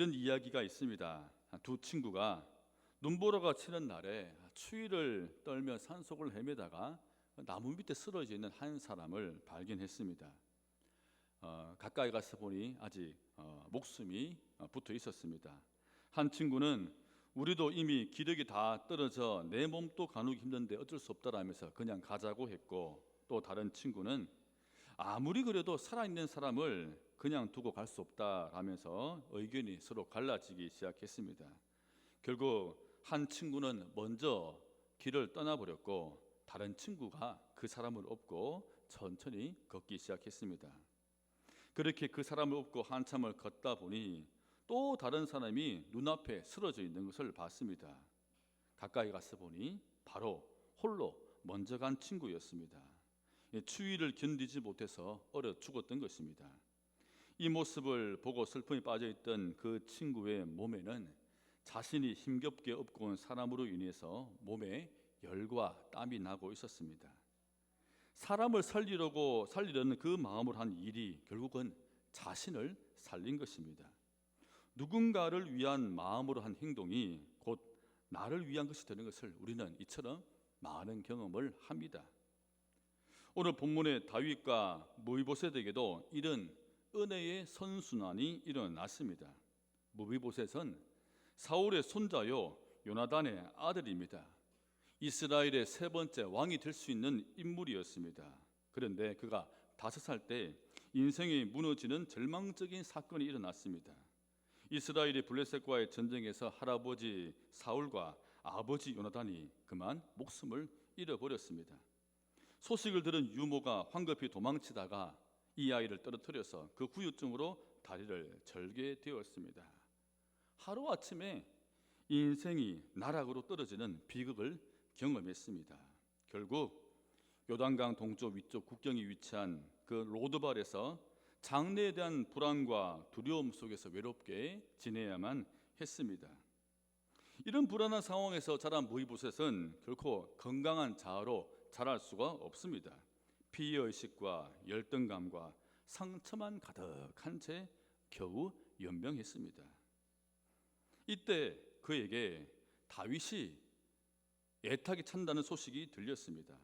이런 이야기가 있습니다. 두 친구가 눈보라가 치는 날에 추위를 떨며 산속을 헤매다가 나무 밑에 쓰러져 있는 한 사람을 발견했습니다. 가까이 가서 보니 아직 목숨이 붙어 있었습니다. 한 친구는 우리도 이미 기력이 다 떨어져 내 몸도 가누기 힘든데 어쩔 수 없다라면서 그냥 가자고 했고, 또 다른 친구는 아무리 그래도 살아있는 사람을 그냥 두고 갈 수 없다라면서 의견이 서로 갈라지기 시작했습니다. 결국 한 친구는 먼저 길을 떠나버렸고, 다른 친구가 그 사람을 업고 천천히 걷기 시작했습니다. 그렇게 그 사람을 업고 한참을 걷다 보니 또 다른 사람이 눈앞에 쓰러져 있는 것을 봤습니다. 가까이 가서 보니 바로 홀로 먼저 간 친구였습니다. 추위를 견디지 못해서 얼어 죽었던 것입니다. 이 모습을 보고 슬픔에 빠져있던 그 친구의 몸에는 자신이 힘겹게 업고 온 사람으로 인해서 몸에 열과 땀이 나고 있었습니다. 사람을 살리려는 그 마음으로 한 일이 결국은 자신을 살린 것입니다. 누군가를 위한 마음으로 한 행동이 곧 나를 위한 것이 되는 것을 우리는 이처럼 많은 경험을 합니다. 오늘 본문의 다윗과 무비보셋에게도 이런 은혜의 선순환이 일어났습니다. 무비보셋은 사울의 손자요 요나단의 아들입니다. 이스라엘의 세 번째 왕이 될 수 있는 인물이었습니다. 그런데 그가 5살 때 인생이 무너지는 절망적인 사건이 일어났습니다. 이스라엘이 블레셋과의 전쟁에서 할아버지 사울과 아버지 요나단이 그만 목숨을 잃어버렸습니다. 소식을 들은 유모가 황급히 도망치다가 이 아이를 떨어뜨려서 그 후유증으로 다리를 절게 되었습니다. 하루아침에 인생이 나락으로 떨어지는 비극을 경험했습니다. 결국 요단강 동쪽 위쪽 국경이 위치한 그 로드발에서 장래에 대한 불안과 두려움 속에서 외롭게 지내야만 했습니다. 이런 불안한 상황에서 자란 무비보셋은 결코 건강한 자아로 자랄 수가 없습니다. 피해의식과 열등감과 상처만 가득한 채 겨우 연명했습니다. 이때 그에게 다윗이 애타게 찬다는 소식이 들렸습니다.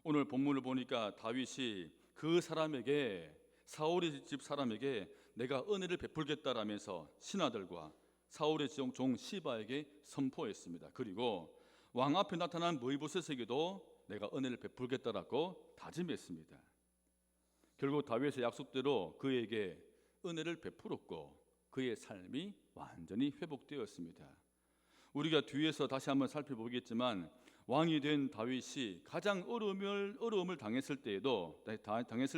오늘 본문을 보니까 다윗이 그 사람에게, 사울의 집 사람에게 내가 은혜를 베풀겠다라면서 신하들과 사울의 종 시바에게 선포했습니다. 그리고 왕 앞에 나타난 무비보셋에게도 내가 은혜를 베풀겠다라고 다짐했습니다. 결국 다윗의 약속대로 그에게 은혜를 베풀었고 그의 삶이 완전히 회복되었습니다. 우리가 뒤에서 다시 한번 살펴보겠지만 왕이 된 다윗이 가장 어려움을 당했을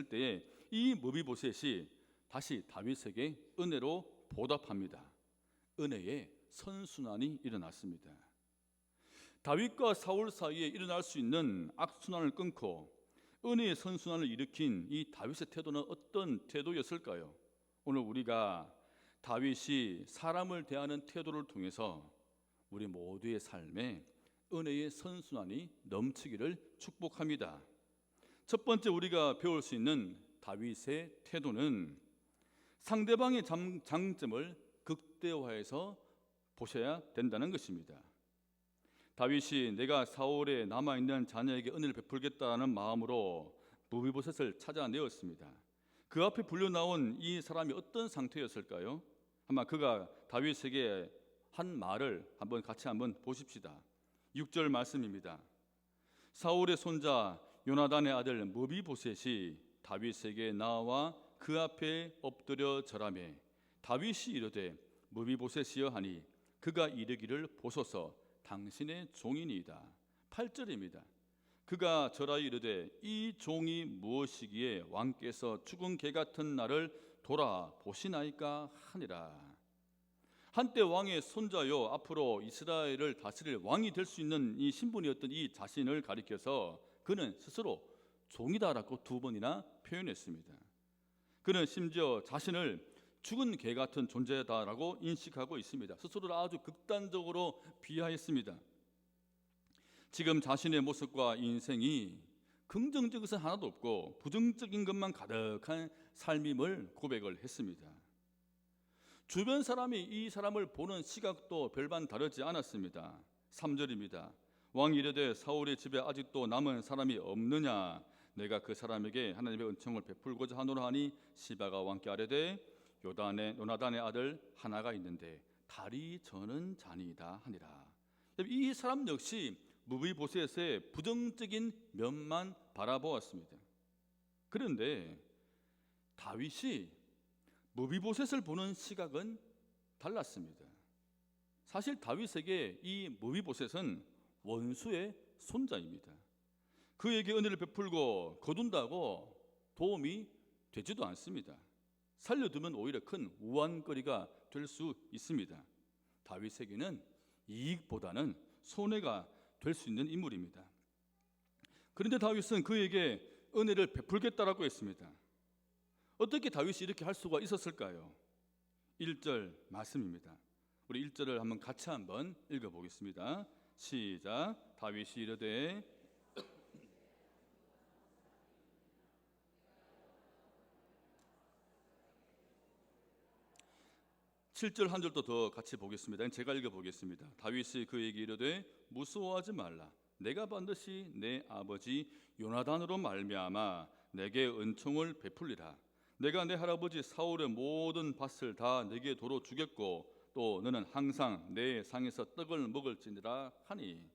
때에 이 무비보셋이 다시 다윗에게 은혜로 보답합니다. 은혜의 선순환이 일어났습니다. 다윗과 사울 사이에 일어날 수 있는 악순환을 끊고 은혜의 선순환을 일으킨 이 다윗의 태도는 어떤 태도였을까요? 오늘 우리가 다윗이 사람을 대하는 태도를 통해서 우리 모두의 삶에 은혜의 선순환이 넘치기를 축복합니다. 첫 번째 우리가 배울 수 있는 다윗의 태도는 상대방의 장점을 극대화해서 보셔야 된다는 것입니다. 다윗이 내가 사울에 남아있는 자녀에게 은혜를 베풀겠다는 마음으로 무비보셋을 찾아내었습니다. 그 앞에 불려나온 이 사람이 어떤 상태였을까요? 아마 그가 다윗에게 한 말을 같이 보십시다. 6절 말씀입니다. 사울의 손자 요나단의 아들 무비보셋이 다윗에게 나와 그 앞에 엎드려 절하매 다윗이 이르되 무비보셋이여 하니 그가 이르기를 보소서 당신의 종이니이다. 8절입니다. 그가 절하여 이르되 이 종이 무엇이기에 왕께서 죽은 개 같은 나를 돌아보시나이까 하니라. 한때 왕의 손자요 앞으로 이스라엘을 다스릴 왕이 될 수 있는 이 신분이었던 이 자신을 가리켜서 그는 스스로 종이다라고 2번이나 표현했습니다. 그는 심지어 자신을 죽은 개 같은 존재다라고 인식하고 있습니다. 스스로를 아주 극단적으로 비하했습니다. 지금 자신의 모습과 인생이 긍정적인 것은 하나도 없고 부정적인 것만 가득한 삶임을 고백을 했습니다. 주변 사람이 이 사람을 보는 시각도 별반 다르지 않았습니다. 3절입니다. 왕이 이르되 사울의 집에 아직도 남은 사람이 없느냐? 내가 그 사람에게 하나님의 은총을 베풀고자 하노라 하니 시바가 왕께 아뢰되 요나단의 아들 하나가 있는데 다리 저는 자니이다 하니라. 이 사람 역시 무비보셋의 부정적인 면만 바라보았습니다. 그런데 다윗이 무비보셋을 보는 시각은 달랐습니다. 사실 다윗에게 이 무비보셋은 원수의 손자입니다. 그에게 은혜를 베풀고 거둔다고 도움이 되지도 않습니다. 살려두면 오히려 큰 우환거리가 될 수 있습니다. 다윗에게는 이익보다는 손해가 될 수 있는 인물입니다. 그런데 다윗은 그에게 은혜를 베풀겠다라고 했습니다. 어떻게 다윗이 이렇게 할 수가 있었을까요? 1절 말씀입니다. 우리 1절을 한번 같이 한번 읽어보겠습니다. 시작. 다윗이 이르되 7절 한 절도 더 같이 보겠습니다. 제가 읽어보겠습니다. 다윗이 그에게 이르되 무서워하지 말라. 내가 반드시 내 아버지 요나단으로 말미암아 내게 은총을 베풀리라. 내가 내 할아버지 사울의 모든 밭을 다 내게 도로 주겠고 또 너는 항상 내 상에서 떡을 먹을지니라 하니.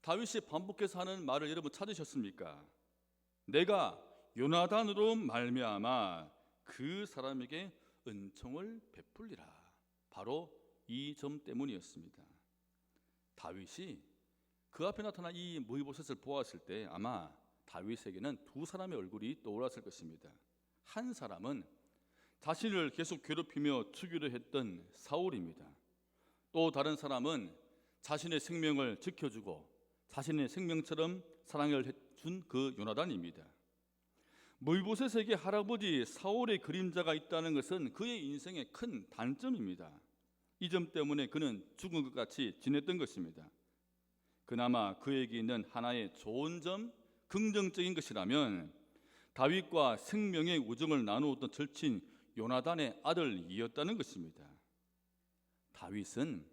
다윗이 반복해서 하는 말을 여러분 찾으셨습니까? 내가 요나단으로 말미암아 그 사람에게 은총을 베풀리라. 바로 이 점 때문이었습니다. 다윗이 그 앞에 나타난 이 무비보셋을 보았을 때 아마 다윗에게는 두 사람의 얼굴이 떠올랐을 것입니다. 한 사람은 자신을 계속 괴롭히며 죽이려 했던 사울입니다. 또 다른 사람은 자신의 생명을 지켜주고 자신의 생명처럼 사랑을 해준 그 요나단입니다. 무비보셋에게 할아버지 사울의 그림자가 있다는 것은 그의 인생의 큰 단점입니다. 이 점 때문에 그는 죽은 것 같이 지냈던 것입니다. 그나마 그에게 있는 하나의 좋은 점, 긍정적인 것이라면 다윗과 생명의 우정을 나누었던 절친 요나단의 아들이었다는 것입니다. 다윗은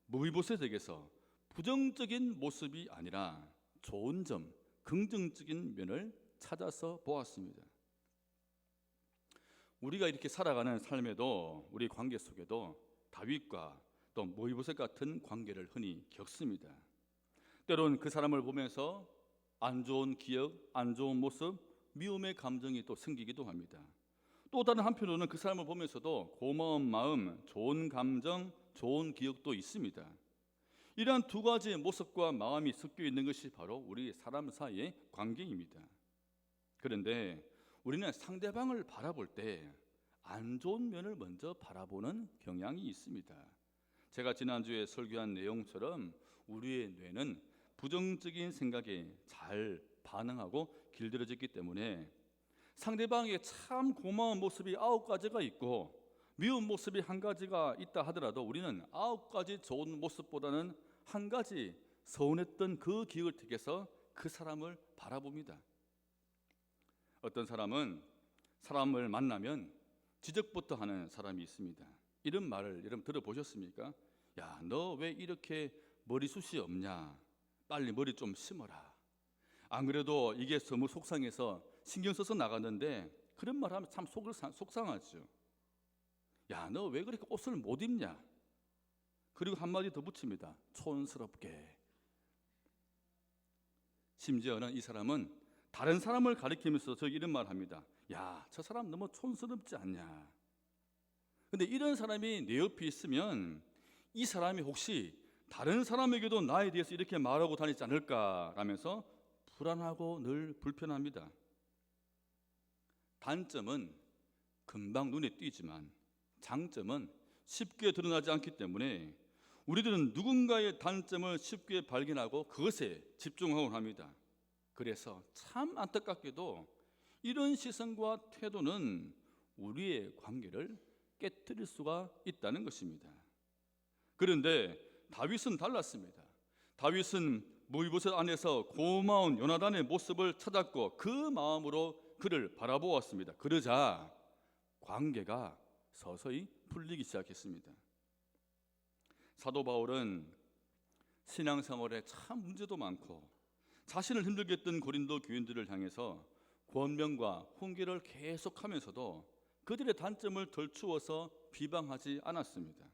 무비보셋에게서 부정적인 모습이 아니라 좋은 점, 긍정적인 면을 찾아서 보았습니다. 우리가 이렇게 살아가는 삶에도 우리 관계 속에도 다윗과 또 무비보셋 같은 관계를 흔히 겪습니다. 때론 그 사람을 보면서 안 좋은 기억, 안 좋은 모습, 미움의 감정이 또 생기기도 합니다. 또 다른 한편으로는 그 사람을 보면서도 고마운 마음, 좋은 감정, 좋은 기억도 있습니다. 이러한 두 가지의 모습과 마음이 섞여 있는 것이 바로 우리 사람 사이의 관계입니다. 그런데 우리는 상대방을 바라볼 때 안 좋은 면을 먼저 바라보는 경향이 있습니다. 제가 지난주에 설교한 내용처럼 우리의 뇌는 부정적인 생각에 잘 반응하고 길들여졌기 때문에 상대방에게 참 고마운 모습이 9가지가 있고 미운 모습이 1가지가 있다 하더라도 우리는 9가지 좋은 모습보다는 1가지 서운했던 그 기억을 택해서 그 사람을 바라봅니다. 어떤 사람은 사람을 만나면 지적부터 하는 사람이 있습니다. 이런 말을 여러분 들어보셨습니까? 야, 너 왜 이렇게 머리숱이 없냐? 빨리 머리 좀 심어라. 안 그래도 이게 너무 속상해서 신경 써서 나갔는데 그런 말 하면 참 속상하죠. 야, 너 왜 그렇게 옷을 못 입냐? 그리고 한마디 더 붙입니다. 촌스럽게. 심지어는 이 사람은 다른 사람을 가리키면서 저 이런 말 합니다. 야, 저 사람 너무 촌스럽지 않냐? 근데 이런 사람이 내 옆에 있으면 이 사람이 혹시 다른 사람에게도 나에 대해서 이렇게 말하고 다니지 않을까라면서 불안하고 늘 불편합니다. 단점은 금방 눈에 띄지만 장점은 쉽게 드러나지 않기 때문에 우리들은 누군가의 단점을 쉽게 발견하고 그것에 집중하곤 합니다. 그래서 참 안타깝게도 이런 시선과 태도는 우리의 관계를 깨뜨릴 수가 있다는 것입니다. 그런데 다윗은 달랐습니다. 다윗은 무비보셋 안에서 고마운 요나단의 모습을 찾았고 그 마음으로 그를 바라보았습니다. 그러자 관계가 서서히 풀리기 시작했습니다. 사도 바울은 신앙생활에 참 문제도 많고 자신을 힘들게 했던 고린도 교인들을 향해서 권면과 훈계를 계속하면서도 그들의 단점을 덜추어서 비방하지 않았습니다.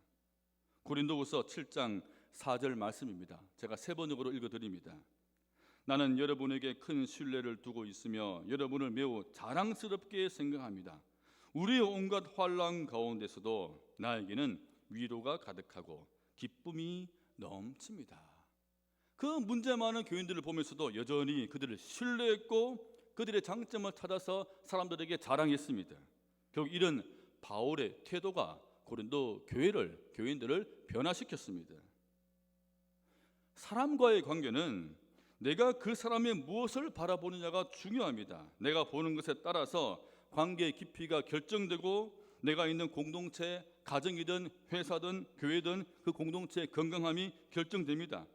고린도후서 7장 4절 말씀입니다. 제가 세 번역으로 읽어드립니다. 나는 여러분에게 큰 신뢰를 두고 있으며 여러분을 매우 자랑스럽게 생각합니다. 우리의 온갖 환난 가운데서도 나에게는 위로가 가득하고 기쁨이 넘칩니다. 그 문제 많은 교인들을 보면서도 여전히 그들을 신뢰했고 그들의 장점을 찾아서 사람들에게 자랑했습니다. 결국 이런 바울의 태도가 고린도 교인들을 변화시켰습니다. 사람과의 관계는 내가 그 사람의 무엇을 바라보느냐가 중요합니다. 내가 보는 것에 따라서 관계의 깊이가 결정되고 내가 있는 공동체, 가정이든 회사든 교회든 그 공동체의 건강함이 결정됩니다.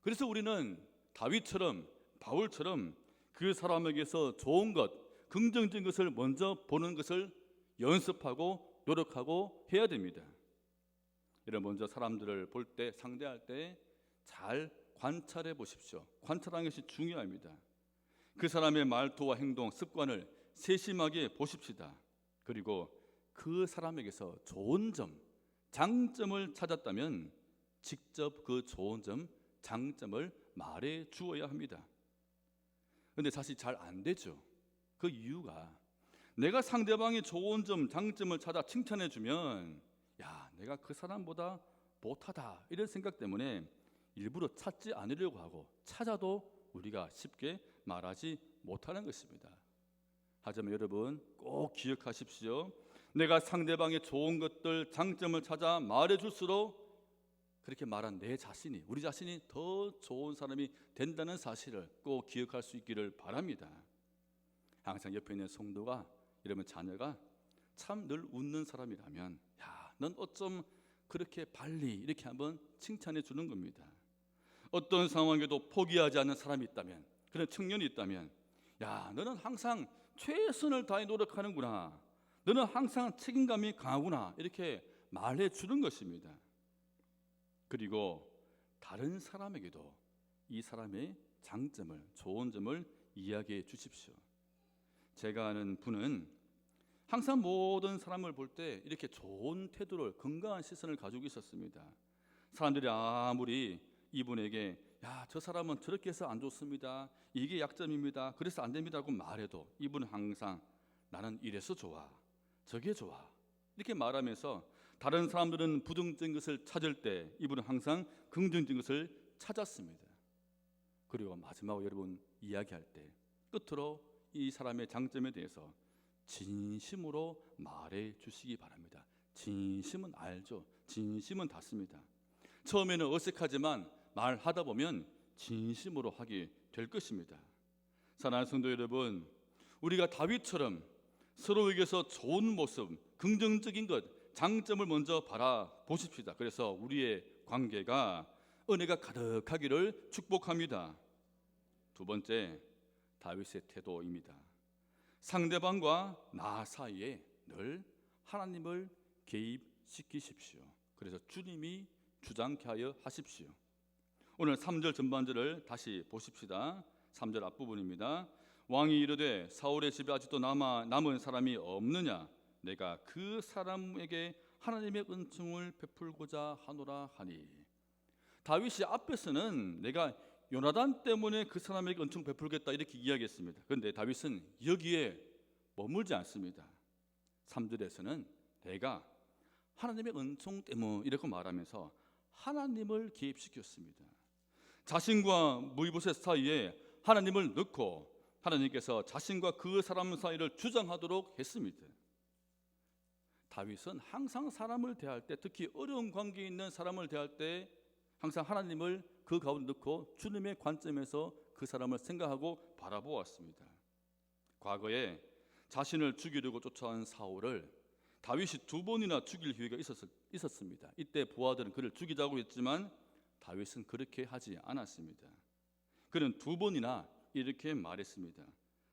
그래서 우리는 다윗처럼 바울처럼 그 사람에게서 좋은 것, 긍정적인 것을 먼저 보는 것을 연습하고 노력하고 해야 됩니다. 이런 먼저 사람들을 볼 때, 상대할 때 잘 관찰해 보십시오. 관찰하는 것이 중요합니다. 그 사람의 말투와 행동, 습관을 세심하게 보십시다. 그리고 그 사람에게서 좋은 점, 장점을 찾았다면 직접 그 좋은 점, 장점을 말해 주어야 합니다. 그런데 사실 잘 안 되죠. 그 이유가 내가 상대방의 좋은 점, 장점을 찾아 칭찬해 주면 야, 내가 그 사람보다 못하다 이런 생각 때문에 일부러 찾지 않으려고 하고 찾아도 우리가 쉽게 말하지 못하는 것입니다. 하지만 여러분 꼭 기억하십시오. 내가 상대방의 좋은 것들, 장점을 찾아 말해줄수록 그렇게 말한 내 자신이, 우리 자신이 더 좋은 사람이 된다는 사실을 꼭 기억할 수 있기를 바랍니다. 항상 옆에 있는 성도가, 이러면 자녀가 참 늘 웃는 사람이라면 야, 넌 어쩜 그렇게 발리 이렇게 한번 칭찬해 주는 겁니다. 어떤 상황에도 포기하지 않는 사람이 있다면, 그런 청년이 있다면 야, 너는 항상 최선을 다해 노력하는구나, 너는 항상 책임감이 강하구나 이렇게 말해 주는 것입니다. 그리고 다른 사람에게도 이 사람의 장점을, 좋은 점을 이야기해 주십시오. 제가 아는 분은 항상 모든 사람을 볼 때 이렇게 좋은 태도를, 건강한 시선을 가지고 있었습니다. 사람들이 아무리 이분에게 야, 저 사람은 저렇게 해서 안 좋습니다, 이게 약점입니다, 그래서 안 됩니다라고 말해도 이분은 항상 나는 이래서 좋아, 저게 좋아 이렇게 말하면서 다른 사람들은 부정적인 것을 찾을 때 이분은 항상 긍정적인 것을 찾았습니다. 그리고 마지막으로 여러분 이야기할 때 끝으로 이 사람의 장점에 대해서 진심으로 말해 주시기 바랍니다. 진심은 알죠. 진심은 닿습니다. 처음에는 어색하지만 말하다 보면 진심으로 하게 될 것입니다. 사랑하는 성도 여러분, 우리가 다윗처럼 서로에게서 좋은 모습, 긍정적인 것, 장점을 먼저 바라보십시다. 그래서 우리의 관계가 은혜가 가득하기를 축복합니다. 두 번째, 다윗의 태도입니다. 상대방과 나 사이에 늘 하나님을 개입시키십시오. 그래서 주님이 주장케 하여 하십시오. 오늘 3절 전반절을 다시 보십시다. 3절 앞부분입니다. 왕이 이르되 사울의 집에 아직도 남은 사람이 없느냐, 내가 그 사람에게 하나님의 은총을 베풀고자 하노라 하니. 다윗이 앞에서는 내가 요나단 때문에 그 사람에게 은총 베풀겠다 이렇게 이야기했습니다. 그런데 다윗은 여기에 머물지 않습니다. 3절에서는 내가 하나님의 은총 때문에 이렇게 말하면서 하나님을 개입시켰습니다. 자신과 무이보셋 사이에 하나님을 넣고 하나님께서 자신과 그 사람 사이를 주장하도록 했습니다. 다윗은 항상 사람을 대할 때, 특히 어려운 관계에 있는 사람을 대할 때 항상 하나님을 그 가운데 넣고 주님의 관점에서 그 사람을 생각하고 바라보았습니다. 과거에 자신을 죽이려고 쫓아온 사울을 다윗이 2번이나 죽일 기회가 있었습니다. 이때 부하들은 그를 죽이자고 했지만 다윗은 그렇게 하지 않았습니다. 그는 2번이나 이렇게 말했습니다.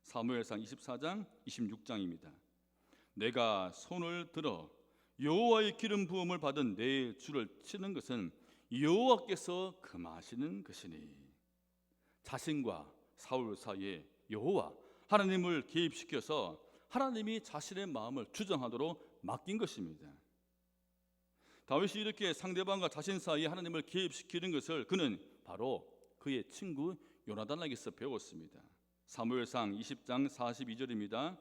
사무엘상 24장 26장입니다. 내가 손을 들어 여호와의 기름 부음을 받은 내 주를 치는 것은 여호와께서 금하시는 것이니. 자신과 사울 사이에 여호와 하나님을 개입시켜서 하나님이 자신의 마음을 주장하도록 맡긴 것입니다. 다윗이 이렇게 상대방과 자신 사이에 하나님을 개입시키는 것을 그는 바로 그의 친구 요나단에게서 배웠습니다. 사무엘상 20장 42절입니다.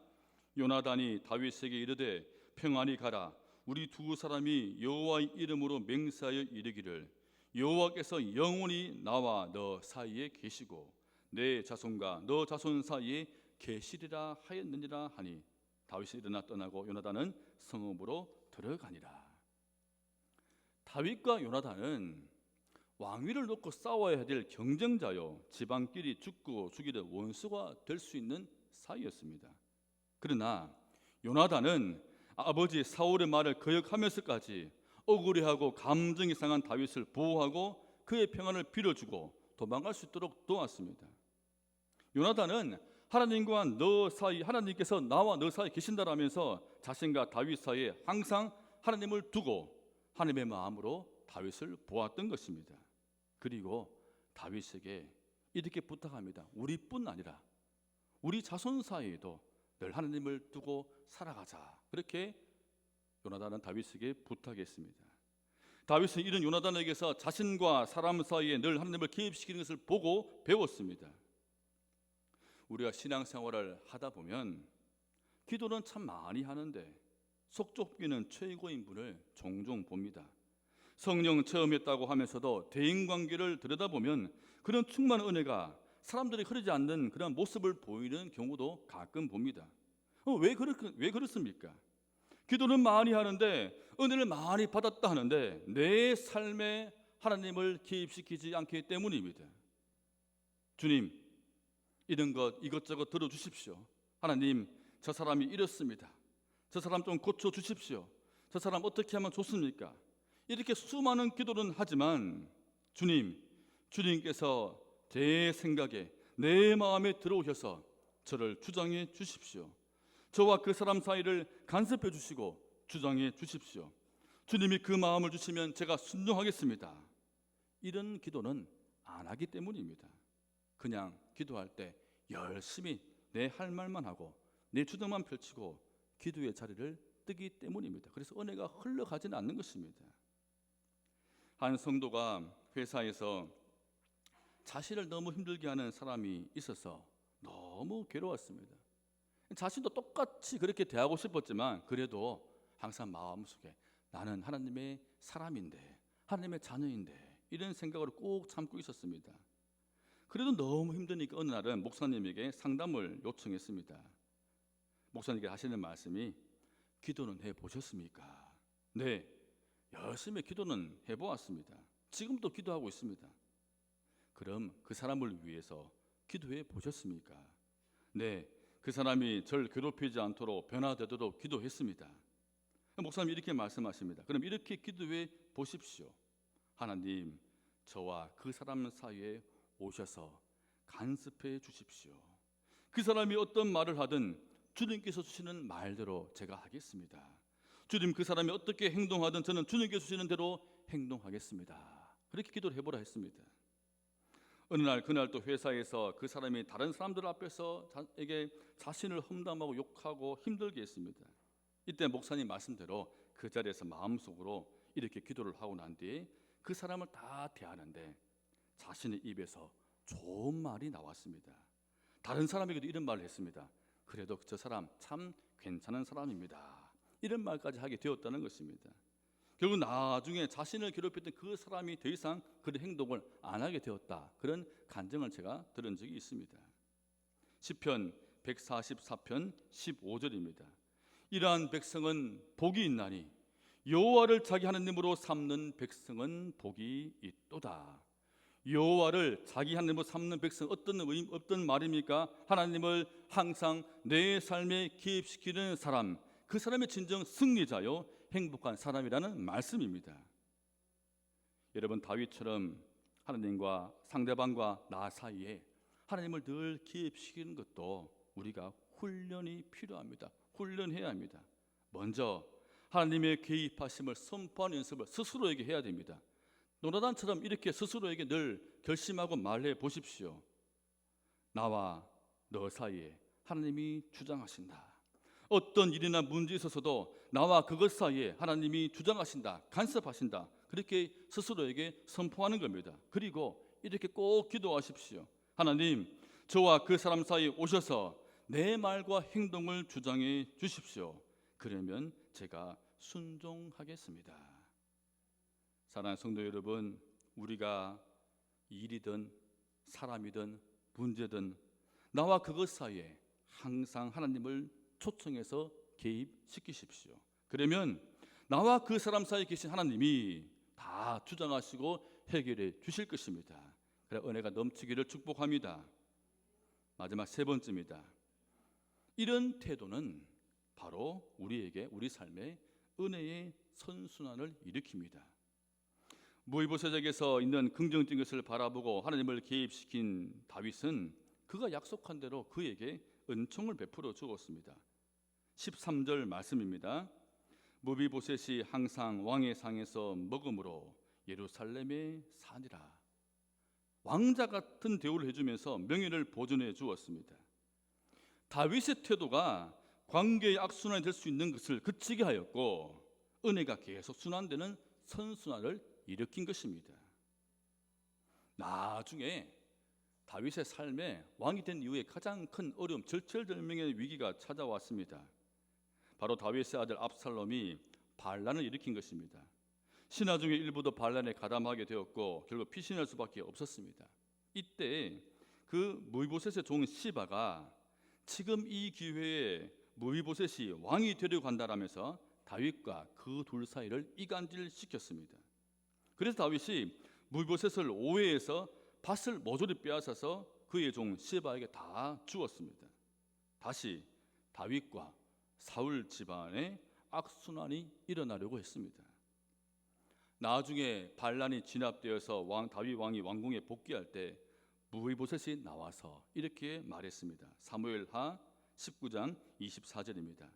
요나단이 다윗에게 이르되 평안히 가라. 우리 두 사람이 여호와의 이름으로 맹세하여 이르기를 여호와께서 영원히 나와 너 사이에 계시고 내 자손과 너 자손 사이에 계시리라 하였느니라 하니 다윗이 일어나 떠나고 요나단은 성읍으로 들어가니라. 다윗과 요나단은 왕위를 놓고 싸워야 될 경쟁자요, 지방끼리 죽고 죽이는 원수가 될 수 있는 사이였습니다. 그러나 요나단은 아버지 사울의 말을 거역하면서까지 억울해하고 감정이 상한 다윗을 보호하고 그의 평안을 빌어주고 도망갈 수 있도록 도왔습니다. 요나단은 하나님과 너 사이, 하나님께서 나와 너 사이에 계신다라면서 자신과 다윗 사이에 항상 하나님을 두고 하나님의 마음으로 다윗을 보았던 것입니다. 그리고 다윗에게 이렇게 부탁합니다. 우리뿐 아니라 우리 자손 사이에도 늘 하나님을 두고 살아가자. 그렇게 요나단은 다윗에게 부탁했습니다. 다윗은 이런 요나단에게서 자신과 사람 사이에 늘 하나님을 개입시키는 것을 보고 배웠습니다. 우리가 신앙생활을 하다 보면 기도는 참 많이 하는데 속 좁기는 최고인 분을 종종 봅니다. 성령 체험했다고 하면서도 대인관계를 들여다보면 그런 충만한 은혜가 사람들이 흐르지 않는 그런 모습을 보이는 경우도 가끔 봅니다. 왜 그렇습니까? 기도는 많이 하는데 은혜를 많이 받았다 하는데 내 삶에 하나님을 개입시키지 않기 때문입니다. 주님, 이런 것 이것저것 들어주십시오. 하나님, 저 사람이 이렇습니다. 저 사람 좀 고쳐주십시오. 저 사람 어떻게 하면 좋습니까? 이렇게 수많은 기도는 하지만 주님께서 제 생각에 내 마음에 들어오셔서 저를 주장해 주십시오. 저와 그 사람 사이를 간섭해 주시고 주장해 주십시오. 주님이 그 마음을 주시면 제가 순종하겠습니다. 이런 기도는 안 하기 때문입니다. 그냥 기도할 때 열심히 내 할 말만 하고 내 주장만 펼치고 기도의 자리를 뜨기 때문입니다. 그래서 은혜가 흘러가지는 않는 것입니다. 한 성도가 회사에서 자신을 너무 힘들게 하는 사람이 있어서 너무 괴로웠습니다. 자신도 똑같이 그렇게 대하고 싶었지만 그래도 항상 마음속에 나는 하나님의 사람인데, 하나님의 자녀인데 이런 생각으로 꼭 참고 있었습니다. 그래도 너무 힘드니까 어느 날은 목사님에게 상담을 요청했습니다. 목사님께 하시는 말씀이 기도는 해보셨습니까? 네, 열심히 기도는 해보았습니다. 지금도 기도하고 있습니다. 그럼 그 사람을 위해서 기도해 보셨습니까? 네, 그 사람이 절 괴롭히지 않도록 변화되도록 기도했습니다. 목사님이 이렇게 말씀하십니다. 그럼 이렇게 기도해 보십시오. 하나님, 저와 그 사람 사이에 오셔서 간섭해 주십시오. 그 사람이 어떤 말을 하든 주님께서 주시는 말대로 제가 하겠습니다. 주님, 그 사람이 어떻게 행동하든 저는 주님께서 주시는 대로 행동하겠습니다. 그렇게 기도를 해보라 했습니다. 어느 날 그날 또 회사에서 그 사람이 다른 사람들 앞에서 자에게 자신을 험담하고 욕하고 힘들게 했습니다. 이때 목사님 말씀대로 그 자리에서 마음속으로 이렇게 기도를 하고 난 뒤에 그 사람을 다 대하는데 자신의 입에서 좋은 말이 나왔습니다. 다른 사람에게도 이런 말을 했습니다. 그래도 저 사람 참 괜찮은 사람입니다. 이런 말까지 하게 되었다는 것입니다. 결국 나중에 자신을 괴롭혔던 그 사람이 더 이상 그런 행동을 안 하게 되었다. 그런 간증을 제가 들은 적이 있습니다. 시편 144편 15절입니다. 이러한 백성은 복이 있나니 여호와를 자기 하나님으로 삼는 백성은 복이 있도다. 여호와를 자기 하나님으로 삼는 백성 어떤 말입니까? 하나님을 항상 내 삶에 개입시키는 사람, 그 사람의 진정 승리자요 행복한 사람이라는 말씀입니다. 여러분, 다윗처럼 하나님과 상대방과 나 사이에 하나님을 늘 개입시키는 것도 우리가 훈련이 필요합니다. 훈련해야 합니다. 먼저 하나님의 개입하심을 선포하는 연습을 스스로에게 해야 됩니다. 노나단처럼 이렇게 스스로에게 늘 결심하고 말해 보십시오. 나와 너 사이에 하나님이 주장하신다. 어떤 일이나 문제에 있어서도 나와 그것 사이에 하나님이 주장하신다, 간섭하신다. 그렇게 스스로에게 선포하는 겁니다. 그리고 이렇게 꼭 기도하십시오. 하나님, 저와 그 사람 사이에 오셔서 내 말과 행동을 주장해 주십시오. 그러면 제가 순종하겠습니다. 사랑하는 성도 여러분, 우리가 일이든 사람이든 문제든 나와 그것 사이에 항상 하나님을 초청해서 개입시키십시오. 그러면 나와 그 사람 사이에 계신 하나님이 다 주장하시고 해결해 주실 것입니다. 그래 은혜가 넘치기를 축복합니다. 마지막 세 번째입니다. 이런 태도는 바로 우리에게 우리 삶에 은혜의 선순환을 일으킵니다. 무이보셋에게서 있는 긍정적인 것을 바라보고 하나님을 개입시킨 다윗은 그가 약속한 대로 그에게 은총을 베풀어 주었습니다. 13절 말씀입니다. 무비보셋이 항상 왕의 상에서 먹음으로 예루살렘에 사니라. 왕자 같은 대우를 해주면서 명예를 보존해 주었습니다. 다윗의 태도가 관계의 악순환이 될 수 있는 것을 그치게 하였고 은혜가 계속 순환되는 선순환을 일으킨 것입니다. 나중에 다윗의 삶에 왕이 된 이후에 가장 큰 어려움, 절체절명의 위기가 찾아왔습니다. 바로 다윗의 아들 압살롬이 반란을 일으킨 것입니다. 신하 중에 일부도 반란에 가담하게 되었고 결국 피신할 수밖에 없었습니다. 이때 그 무이보셋의 종 시바가 지금 이 기회에 무이보셋이 왕이 되려고 한다라면서 다윗과 그 둘 사이를 이간질시켰습니다. 그래서 다윗이 무이보셋을 오해해서 밭을 모조리 빼앗아서 그의 종 시바에게 다 주었습니다. 다시 다윗과 사울 집안의 악순환이 일어나려고 했습니다. 나중에 반란이 진압되어서 다윗 왕이 왕궁에 복귀할 때 무이보셋이 나와서 이렇게 말했습니다. 사무엘하 19장 24절입니다.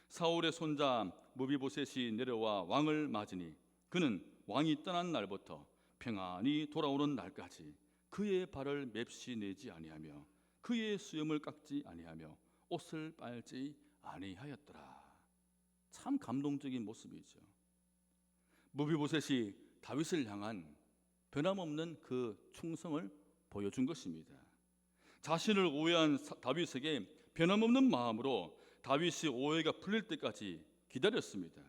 사울의 손자 무비보셋이 내려와 왕을 맞으니 그는 왕이 떠난 날부터 평안히 돌아오는 날까지 그의 발을 맵시 내지 아니하며 그의 수염을 깎지 아니하며 옷을 빨지 아니하였더라. 참 감동적인 모습이죠. 무비보셋이 다윗을 향한 변함없는 그 충성을 보여준 것입니다. 자신을 오해한 다윗에게 변함없는 마음으로 다윗이 오해가 풀릴 때까지 기다렸습니다.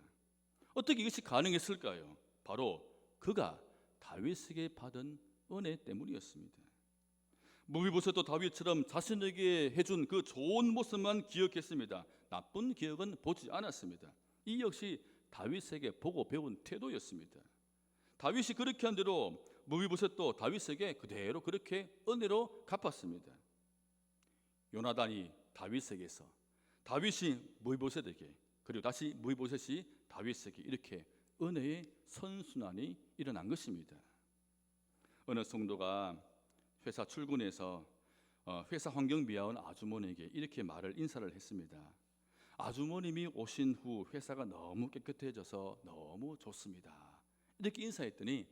어떻게 이것이 가능했을까요? 바로 그가 다윗에게 받은 은혜 때문이었습니다. 무비보셋도 다윗처럼 자신에게 해준 그 좋은 모습만 기억했습니다. 나쁜 기억은 보지 않았습니다. 이 역시 다윗에게 보고 배운 태도였습니다. 다윗이 그렇게 한 대로 무비보셋도 다윗에게 그대로 그렇게 은혜로 갚았습니다. 요나단이 다윗에게서, 다윗이 무비보셋에게, 그리고 다시 무비보셋이 다윗에게 이렇게 은혜의 선순환이 일어난 것입니다. 어느 성도가 회사 출근해서 회사 환경 미화원 아주머니에게 이렇게 인사를 했습니다. 아주머님이 오신 후 회사가 너무 깨끗해져서 너무 좋습니다. 이렇게 인사했더니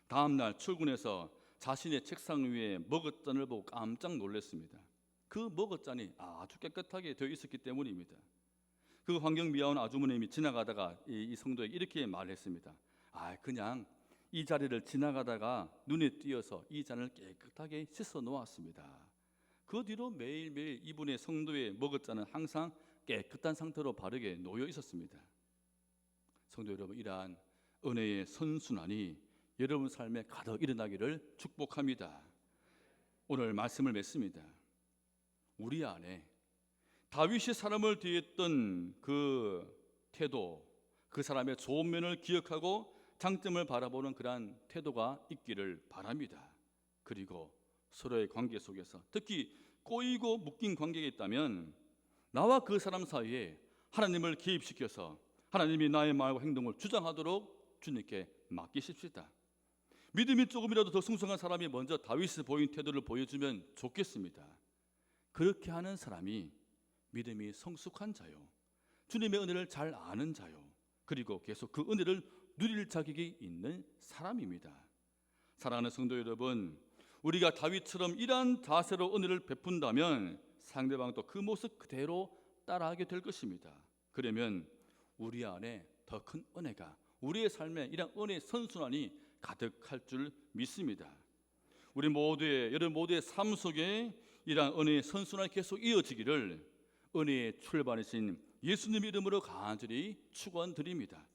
다음날 출근해서 자신의 책상 위에 머그잔을 보고 깜짝 놀랐습니다. 그 머그잔이 아주 깨끗하게 되어 있었기 때문입니다. 그 환경 미화원 아주머님이 지나가다가 이 성도에게 이렇게 말했습니다. 그냥 이 자리를 지나가다가 눈에 띄어서 이 잔을 깨끗하게 씻어 놓았습니다. 그 뒤로 매일매일 이분의 성도의 머그잔은 항상 깨끗한 상태로 바르게 놓여 있었습니다. 성도 여러분, 이러한 은혜의 선순환이 여러분 삶에 가득 일어나기를 축복합니다. 오늘 말씀을 맺습니다. 우리 안에 다윗이 사람을 대했던 그 태도, 그 사람의 좋은 면을 기억하고 장점을 바라보는 그러한 태도가 있기를 바랍니다. 그리고 서로의 관계 속에서 특히 꼬이고 묶인 관계가 있다면 나와 그 사람 사이에 하나님을 개입시켜서 하나님이 나의 말과 행동을 주장하도록 주님께 맡기십시다. 믿음이 조금이라도 더 풍성한 사람이 먼저 다윗이 보인 태도를 보여주면 좋겠습니다. 그렇게 하는 사람이 믿음이 성숙한 자요, 주님의 은혜를 잘 아는 자요, 그리고 계속 그 은혜를 누릴 자격이 있는 사람입니다. 사랑하는 성도 여러분, 우리가 다윗처럼 이러한 자세로 은혜를 베푼다면 상대방도 그 모습 그대로 따라하게 될 것입니다. 그러면 우리 안에 더 큰 은혜가, 우리의 삶에 이런 은혜의 선순환이 가득할 줄 믿습니다. 우리 모두의, 여러분 모두의 삶 속에 이러한 은혜의 선순환이 계속 이어지기를 은혜의 출발이신 예수님 이름으로 간절히 축원드립니다.